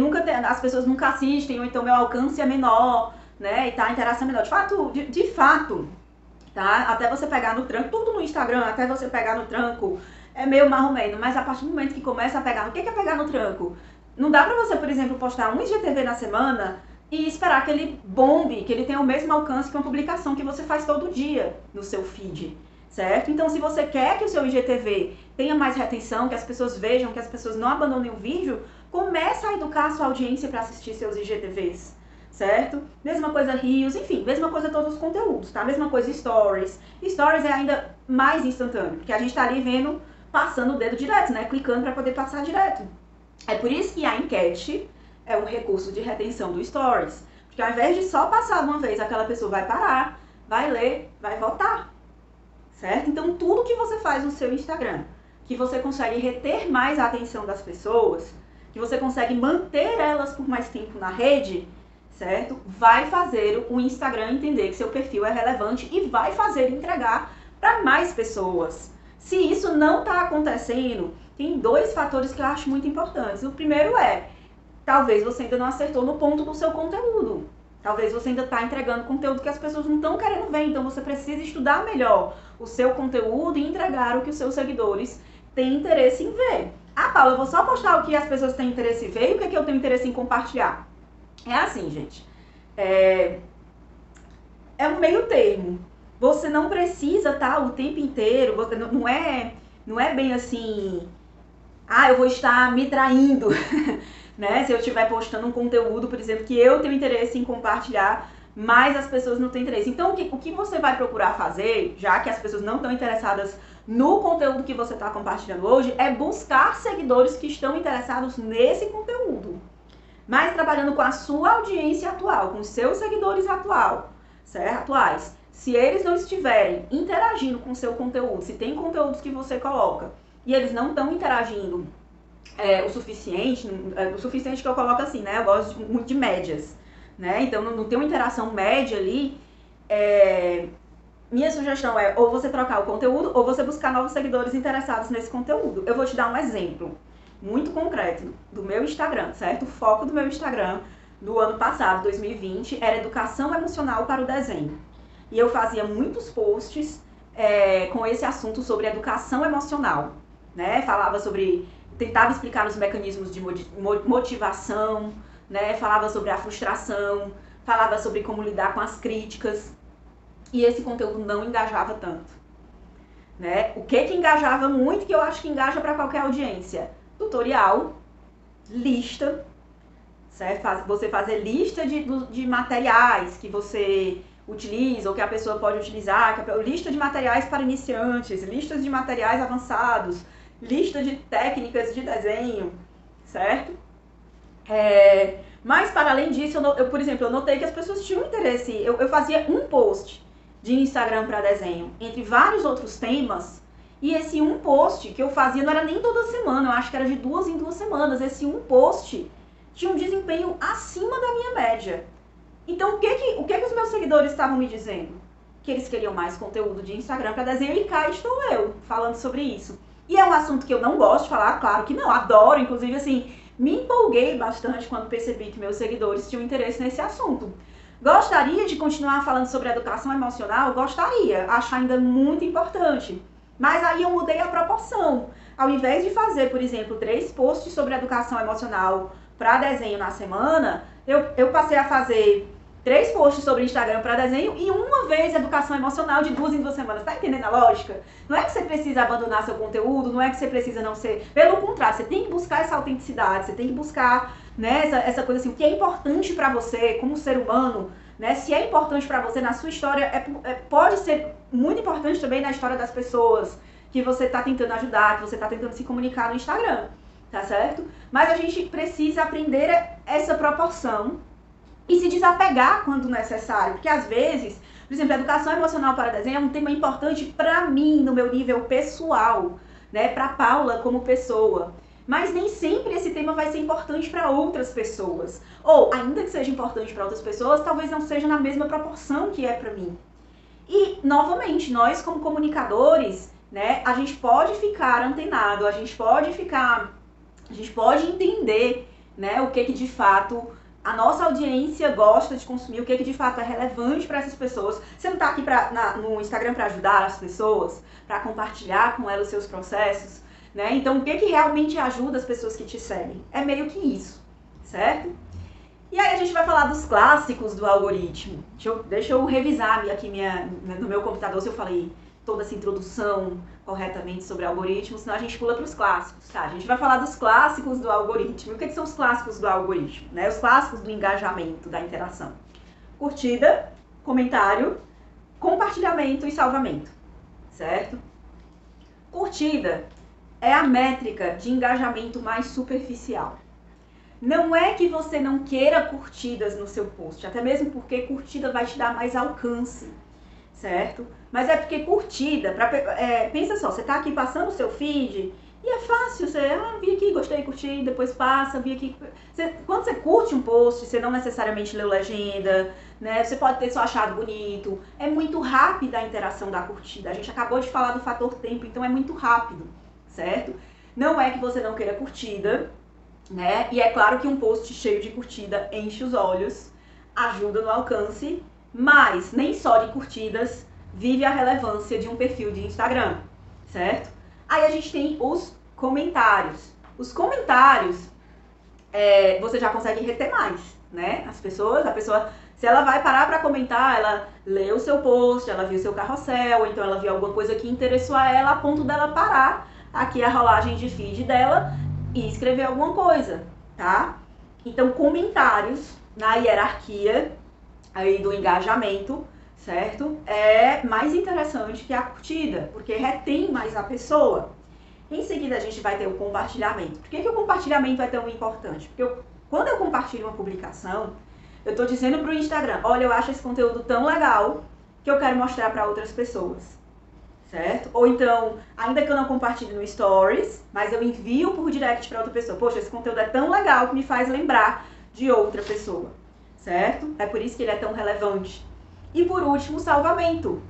as pessoas nunca assistem, ou então meu alcance é menor, né? E a interação é menor. De fato, tá? Até você pegar no tranco, tudo no Instagram, até você pegar no tranco, é meio marromeno. Mas a partir do momento que começa a pegar, o que é pegar no tranco? Não dá pra você, por exemplo, postar um IGTV na semana e esperar que ele bombe, que ele tenha o mesmo alcance que uma publicação que você faz todo dia no seu feed, certo? Então, se você quer que o seu IGTV tenha mais retenção, que as pessoas vejam, que as pessoas não abandonem o vídeo, começa a educar a sua audiência para assistir seus IGTVs, certo? Mesma coisa Reels, enfim, mesma coisa todos os conteúdos, tá? Mesma coisa Stories. Stories é ainda mais instantâneo, porque a gente tá ali vendo passando o dedo direto, né? Clicando para poder passar direto. É por isso que a enquete é um recurso de retenção do Stories. Porque ao invés de só passar uma vez, aquela pessoa vai parar, vai ler, vai votar. Certo? Então, tudo que você faz no seu Instagram, que você consegue reter mais a atenção das pessoas, que você consegue manter elas por mais tempo na rede, certo? Vai fazer o Instagram entender que seu perfil é relevante e vai fazer entregar para mais pessoas. Se isso não está acontecendo, tem 2 fatores que eu acho muito importantes. O primeiro é, talvez você ainda não acertou no ponto do seu conteúdo. Talvez você ainda está entregando conteúdo que as pessoas não estão querendo ver, então você precisa estudar melhor o seu conteúdo e entregar o que os seus seguidores têm interesse em ver. Ah, Paula, eu vou só postar o que as pessoas têm interesse em ver e o que é que eu tenho interesse em compartilhar. É assim, gente. É um meio termo. Você não precisa estar o tempo inteiro, você não é bem assim, eu vou estar me traindo, né? Se eu estiver postando um conteúdo, por exemplo, que eu tenho interesse em compartilhar, mas as pessoas não têm interesse. Então, o que você vai procurar fazer, já que as pessoas não estão interessadas no conteúdo que você está compartilhando hoje, é buscar seguidores que estão interessados nesse conteúdo. Mas trabalhando com a sua audiência atual, com os seus seguidores atuais. Se eles não estiverem interagindo com o seu conteúdo, se tem conteúdos que você coloca e eles não estão interagindo o suficiente que eu coloco assim, né? Eu gosto muito de médias, né? Então não tem uma interação média ali. Minha sugestão é ou você trocar o conteúdo ou você buscar novos seguidores interessados nesse conteúdo. Eu vou te dar um exemplo muito concreto do meu Instagram, certo? O foco do meu Instagram do ano passado, 2020, era educação emocional para o desenho. E eu fazia muitos posts com esse assunto sobre educação emocional, né? Tentava explicar os mecanismos de motivação, né? Falava sobre a frustração, falava sobre como lidar com as críticas. E esse conteúdo não engajava tanto, né? O que engajava muito, que eu acho que engaja para qualquer audiência? Tutorial, lista, certo? Você fazer lista de materiais que você utiliza ou que a pessoa pode utilizar, lista de materiais para iniciantes, listas de materiais avançados, lista de técnicas de desenho, certo? Mas para além disso, por exemplo, eu notei que as pessoas tinham interesse, eu fazia um post de Instagram para desenho, entre vários outros temas, e esse um post que eu fazia não era nem toda semana, eu acho que era de 2 em 2 semanas, esse um post tinha um desempenho acima da minha média. Então, o que os meus seguidores estavam me dizendo? Que eles queriam mais conteúdo de Instagram para desenho, e cá estou eu, falando sobre isso. E é um assunto que eu não gosto de falar, claro que não, adoro, inclusive assim, me empolguei bastante quando percebi que meus seguidores tinham interesse nesse assunto. Gostaria de continuar falando sobre educação emocional? Gostaria, acho ainda muito importante. Mas aí eu mudei a proporção. Ao invés de fazer, por exemplo, 3 posts sobre educação emocional para desenho na semana, eu passei a fazer 3 posts sobre Instagram para desenho e uma vez educação emocional de 2 em 2 semanas. Tá entendendo a lógica? Não é que você precisa abandonar seu conteúdo, não é que você precisa não ser... Pelo contrário, você tem que buscar essa autenticidade, você tem que buscar, né, essa coisa assim, o que é importante para você como ser humano, né? Se é importante para você na sua história, pode ser muito importante também na história das pessoas que você tá tentando ajudar, que você tá tentando se comunicar no Instagram, tá certo? Mas a gente precisa aprender essa proporção e se desapegar quando necessário, porque às vezes, por exemplo, a educação emocional para desenho é um tema importante para mim, no meu nível pessoal, né, para Paula como pessoa, mas nem sempre esse tema vai ser importante para outras pessoas, ou ainda que seja importante para outras pessoas, talvez não seja na mesma proporção que é para mim. E, novamente, nós como comunicadores, né, a gente pode ficar antenado, a gente pode entender, né, o que de fato a nossa audiência gosta de consumir, o que de fato é relevante para essas pessoas. Você não está aqui no Instagram para ajudar as pessoas, para compartilhar com elas os seus processos, né? Então, o que realmente ajuda as pessoas que te seguem? É meio que isso, certo? E aí a gente vai falar dos clássicos do algoritmo. Deixa eu revisar aqui no meu computador se eu falei toda essa introdução corretamente sobre algoritmos, senão a gente pula para os clássicos, tá? A gente vai falar dos clássicos do algoritmo. E o que são os clássicos do algoritmo, né? Os clássicos do engajamento, da interação. Curtida, comentário, compartilhamento e salvamento, certo? Curtida é a métrica de engajamento mais superficial. Não é que você não queira curtidas no seu post, até mesmo porque curtida vai te dar mais alcance, certo? Mas é porque curtida, pensa só, você tá aqui passando o seu feed e é fácil, você, vi aqui, gostei, curti, depois passa, vi aqui. Quando você curte um post, você não necessariamente leu legenda, né? Você pode ter só achado bonito, é muito rápida a interação da curtida. A gente acabou de falar do fator tempo, então é muito rápido, certo? Não é que você não queira curtida, né? E é claro que um post cheio de curtida enche os olhos, ajuda no alcance, mas nem só de curtidas vive a relevância de um perfil de Instagram, certo? Aí a gente tem os comentários. Os comentários, você já consegue reter mais, né? A pessoa, se ela vai parar para comentar, ela leu o seu post, ela viu o seu carrossel, ou então ela viu alguma coisa que interessou a ela, a ponto dela parar aqui a rolagem de feed dela e escrever alguma coisa, tá? Então, comentários na hierarquia aí do engajamento, certo? É mais interessante que a curtida, porque retém mais a pessoa. Em seguida, a gente vai ter o compartilhamento. Por que o compartilhamento é tão importante? Porque quando eu compartilho uma publicação, eu tô dizendo pro Instagram, olha, eu acho esse conteúdo tão legal que eu quero mostrar para outras pessoas. Certo? Ou então, ainda que eu não compartilhe no Stories, mas eu envio por direct para outra pessoa. Poxa, esse conteúdo é tão legal que me faz lembrar de outra pessoa. Certo? É por isso que ele é tão relevante. E por último, o salvamento.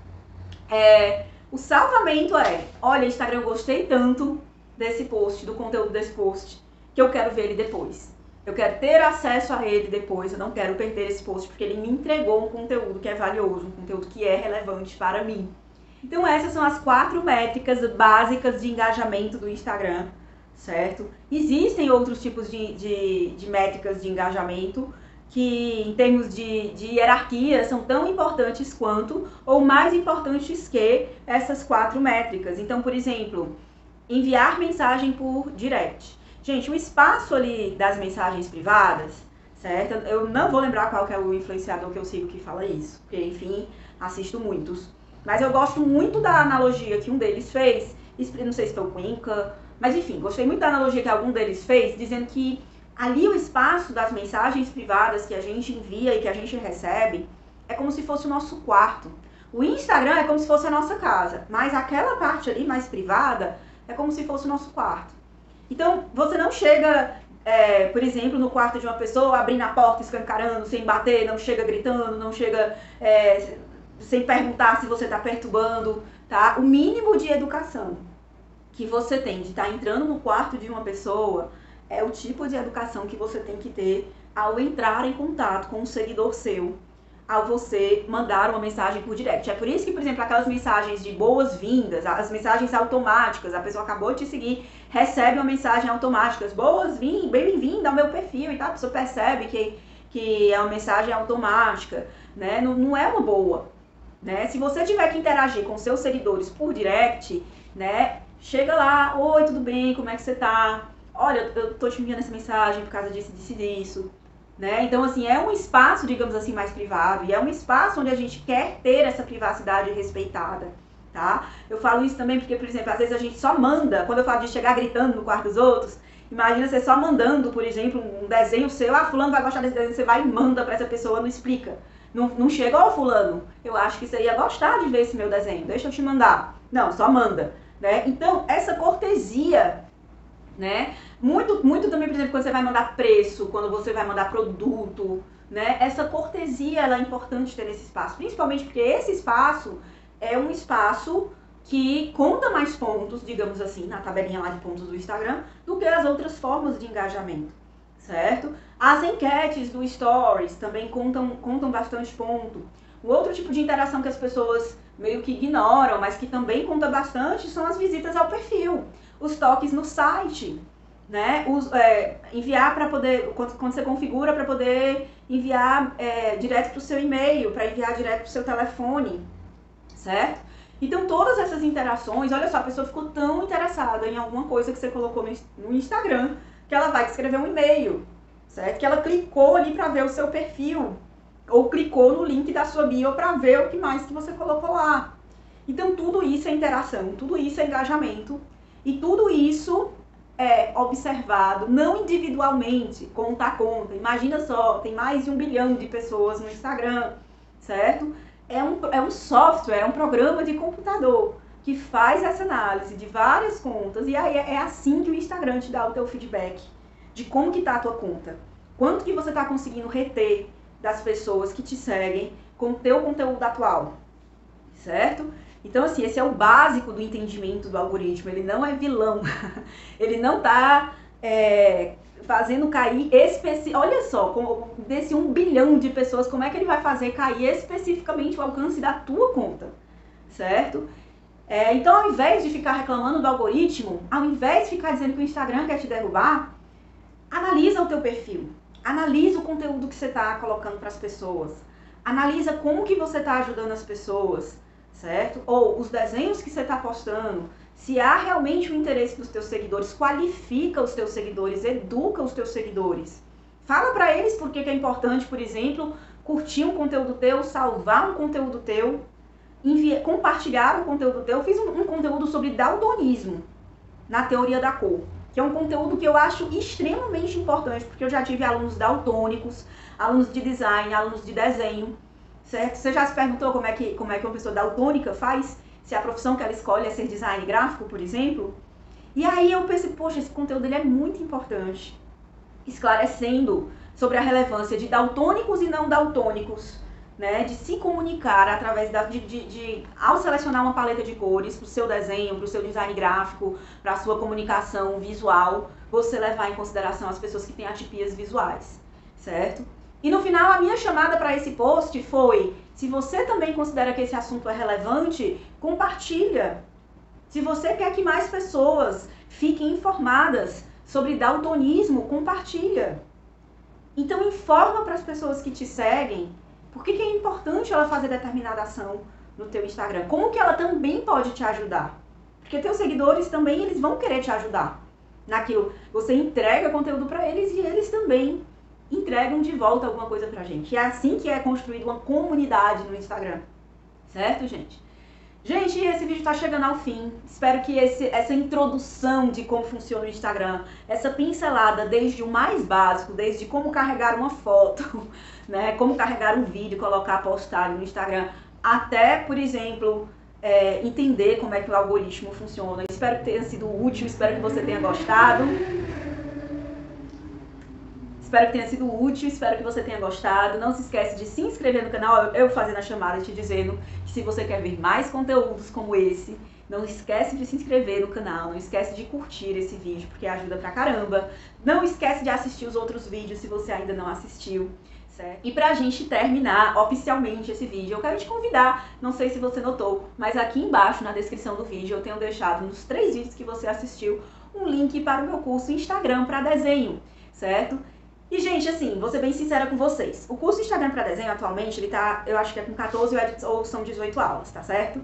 O salvamento olha, Instagram, eu gostei tanto desse post, do conteúdo desse post, que eu quero ver ele depois. Eu quero ter acesso a ele depois, eu não quero perder esse post, porque ele me entregou um conteúdo que é valioso, um conteúdo que é relevante para mim. Então essas são as 4 métricas básicas de engajamento do Instagram, certo? Existem outros tipos de métricas de engajamento que, em termos de hierarquia, são tão importantes quanto ou mais importantes que essas 4 métricas. Então, por exemplo, enviar mensagem por direct. Gente, o espaço ali das mensagens privadas, certo? Eu não vou lembrar qual que é o influenciador que eu sigo que fala isso, porque, enfim, assisto muitos. Mas eu gosto muito da analogia que um deles fez, não sei se foi o Cuenca, mas enfim, gostei muito da analogia que algum deles fez, dizendo que ali o espaço das mensagens privadas que a gente envia e que a gente recebe é como se fosse o nosso quarto. O Instagram é como se fosse a nossa casa, mas aquela parte ali mais privada é como se fosse o nosso quarto. Então, você não chega, por exemplo, no quarto de uma pessoa, abrindo a porta, escancarando, sem bater, não chega gritando, não chega sem perguntar se você está perturbando, tá? O mínimo de educação que você tem de estar entrando no quarto de uma pessoa é o tipo de educação que você tem que ter ao entrar em contato com um seguidor seu, ao você mandar uma mensagem por direct. É por isso que, por exemplo, aquelas mensagens de boas-vindas, as mensagens automáticas, a pessoa acabou de te seguir, recebe uma mensagem automática, boas-vindas, bem-vinda ao meu perfil, e tá? A pessoa percebe que é uma mensagem automática, né? Não é uma boa, né? Se você tiver que interagir com seus seguidores por direct, né? Chega lá, oi, tudo bem, como é que você tá? Olha, eu tô te enviando essa mensagem por causa disso, disso, né? Então, assim, é um espaço, digamos assim, mais privado, e é um espaço onde a gente quer ter essa privacidade respeitada, tá? Eu falo isso também porque, por exemplo, às vezes a gente só manda, quando eu falo de chegar gritando no quarto dos outros, imagina você só mandando, por exemplo, um desenho seu, fulano vai gostar desse desenho, você vai e manda pra essa pessoa, não explica. Não chega, fulano, eu acho que você ia gostar de ver esse meu desenho, deixa eu te mandar. Não, só manda, né? Então, essa cortesia, né? Muito também, por exemplo, quando você vai mandar preço, quando você vai mandar produto, né? Essa cortesia, ela é importante ter nesse espaço, principalmente porque esse espaço é um espaço que conta mais pontos, digamos assim, na tabelinha lá de pontos do Instagram, do que as outras formas de engajamento, certo? As enquetes do Stories também contam bastante ponto. O outro tipo de interação que as pessoas meio que ignoram, mas que também conta bastante, são as visitas ao perfil, os toques no site, né? Enviar para poder, quando você configura para poder enviar direto para o seu e-mail, para enviar direto para o seu telefone, certo? Então todas essas interações, olha só, a pessoa ficou tão interessada em alguma coisa que você colocou no Instagram, que ela vai te escrever um e-mail, certo? Que ela clicou ali para ver o seu perfil, ou clicou no link da sua bio para ver o que mais que você colocou lá. Então tudo isso é interação, tudo isso é engajamento. E tudo isso é observado, não individualmente, conta a conta. Imagina só, tem mais de 1 bilhão de pessoas no Instagram, certo? É um software, é um programa de computador que faz essa análise de várias contas, e aí é assim que o Instagram te dá o teu feedback de como que tá a tua conta. Quanto que você tá conseguindo reter das pessoas que te seguem com o teu conteúdo atual, certo? Então, assim, esse é o básico do entendimento do algoritmo, ele não é vilão, ele não tá fazendo cair olha só, desse 1 bilhão de pessoas, como é que ele vai fazer cair especificamente o alcance da tua conta, certo? Então, ao invés de ficar reclamando do algoritmo, ao invés de ficar dizendo que o Instagram quer te derrubar, analisa o teu perfil, analisa o conteúdo que você está colocando para as pessoas, analisa como que você está ajudando as pessoas, certo? Ou os desenhos que você está postando, se há realmente o interesse dos teus seguidores, qualifica os teus seguidores, educa os teus seguidores. Fala para eles por que é importante, por exemplo, curtir um conteúdo teu, salvar um conteúdo teu, compartilhar um conteúdo teu. Eu fiz um conteúdo sobre daltonismo na teoria da cor, que é um conteúdo que eu acho extremamente importante, porque eu já tive alunos daltônicos, alunos de design, alunos de desenho, certo? Você já se perguntou como é que uma pessoa daltônica faz? Se a profissão que ela escolhe é ser design gráfico, por exemplo? E aí eu pensei, poxa, esse conteúdo ele é muito importante, esclarecendo sobre a relevância de daltônicos e não daltônicos, né, de se comunicar através ao selecionar uma paleta de cores para o seu desenho, para o seu design gráfico, para a sua comunicação visual, você levar em consideração as pessoas que têm atipias visuais, certo? E no final, a minha chamada para esse post foi, se você também considera que esse assunto é relevante, compartilha. Se você quer que mais pessoas fiquem informadas sobre daltonismo, compartilha. Então, informa para as pessoas que te seguem por que é importante ela fazer determinada ação no teu Instagram. Como que ela também pode te ajudar. Porque teus seguidores também, eles vão querer te ajudar naquilo. Você entrega conteúdo para eles e eles também entregam de volta alguma coisa pra gente. E é assim que é construída uma comunidade no Instagram. Certo, gente? Gente, esse vídeo tá chegando ao fim. Espero que essa introdução de como funciona o Instagram, essa pincelada desde o mais básico, desde como carregar uma foto, né, como carregar um vídeo, colocar, postar no Instagram, até, por exemplo, entender como é que o algoritmo funciona. Espero que tenha sido útil, espero que você tenha gostado. Espero que tenha sido útil, espero que você tenha gostado. Não se esquece de se inscrever no canal, eu fazendo a chamada te dizendo que se você quer ver mais conteúdos como esse, não esquece de se inscrever no canal, não esquece de curtir esse vídeo, porque ajuda pra caramba. Não esquece de assistir os outros vídeos se você ainda não assistiu, certo? E pra gente terminar oficialmente esse vídeo, eu quero te convidar, não sei se você notou, mas aqui embaixo na descrição do vídeo eu tenho deixado nos 3 vídeos que você assistiu um link para o meu curso Instagram para desenho, certo? E, gente, assim, vou ser bem sincera com vocês. O curso Instagram para desenho, atualmente, ele tá, eu acho que é com 14 ou são 18 aulas, tá certo?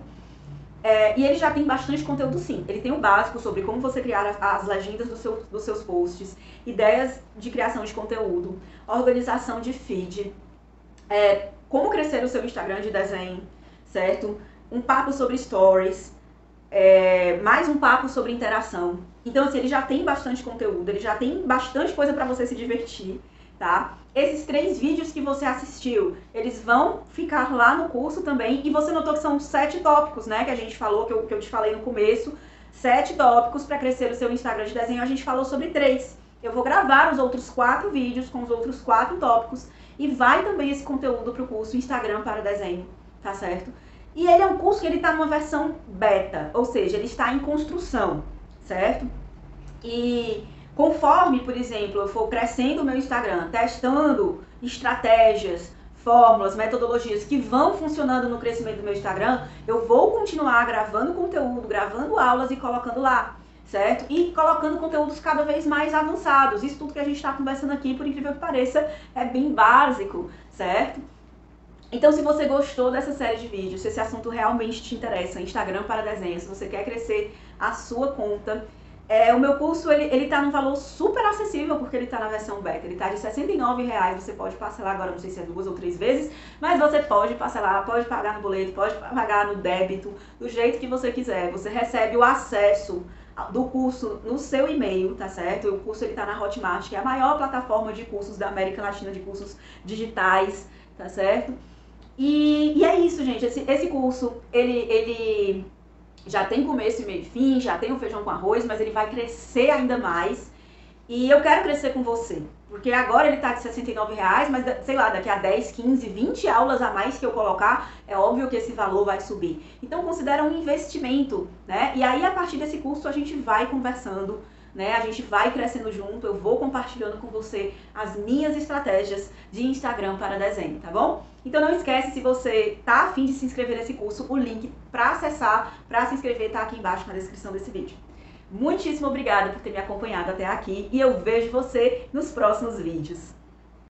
E ele já tem bastante conteúdo, sim. Ele tem o básico sobre como você criar as legendas dos seus posts, ideias de criação de conteúdo, organização de feed, como crescer o seu Instagram de desenho, certo? Um papo sobre stories, mais um papo sobre interação. Então, assim, ele já tem bastante conteúdo, ele já tem bastante coisa pra você se divertir, tá? Esses 3 vídeos que você assistiu, eles vão ficar lá no curso também. E você notou que são 7 tópicos, né? Que a gente falou, que eu te falei no começo. 7 tópicos pra crescer o seu Instagram de desenho. A gente falou sobre 3. Eu vou gravar os outros 4 vídeos com os outros 4 tópicos. E vai também esse conteúdo pro curso Instagram para desenho, tá certo? E ele é um curso que ele tá numa versão beta, ou seja, ele está em construção, certo? E conforme, por exemplo, eu for crescendo o meu Instagram, testando estratégias, fórmulas, metodologias que vão funcionando no crescimento do meu Instagram, eu vou continuar gravando conteúdo, gravando aulas e colocando lá, certo? E colocando conteúdos cada vez mais avançados. Isso tudo que a gente está conversando aqui, por incrível que pareça, é bem básico, certo? Então, se você gostou dessa série de vídeos, se esse assunto realmente te interessa, Instagram para desenho, se você quer crescer a sua conta, o meu curso, ele tá num valor super acessível, porque ele tá na versão beta. Ele tá de R$69, você pode parcelar agora, não sei se é 2 ou 3 vezes, mas você pode parcelar, pode pagar no boleto, pode pagar no débito, do jeito que você quiser. Você recebe o acesso do curso no seu e-mail, tá certo? O curso ele tá na Hotmart, que é a maior plataforma de cursos da América Latina, de cursos digitais, tá certo? E é isso, gente. Esse curso, ele já tem começo e meio e fim, já tem o feijão com arroz, mas ele vai crescer ainda mais. E eu quero crescer com você, porque agora ele tá de R$69, mas sei lá, daqui a 10, 15, 20 aulas a mais que eu colocar, é óbvio que esse valor vai subir. Então considera um investimento, né? E aí a partir desse curso a gente vai conversando, né? A gente vai crescendo junto, eu vou compartilhando com você as minhas estratégias de Instagram para desenho, tá bom? Então não esquece, se você tá a fim de se inscrever nesse curso, o link para acessar, para se inscrever tá aqui embaixo na descrição desse vídeo. Muitíssimo obrigada por ter me acompanhado até aqui e eu vejo você nos próximos vídeos.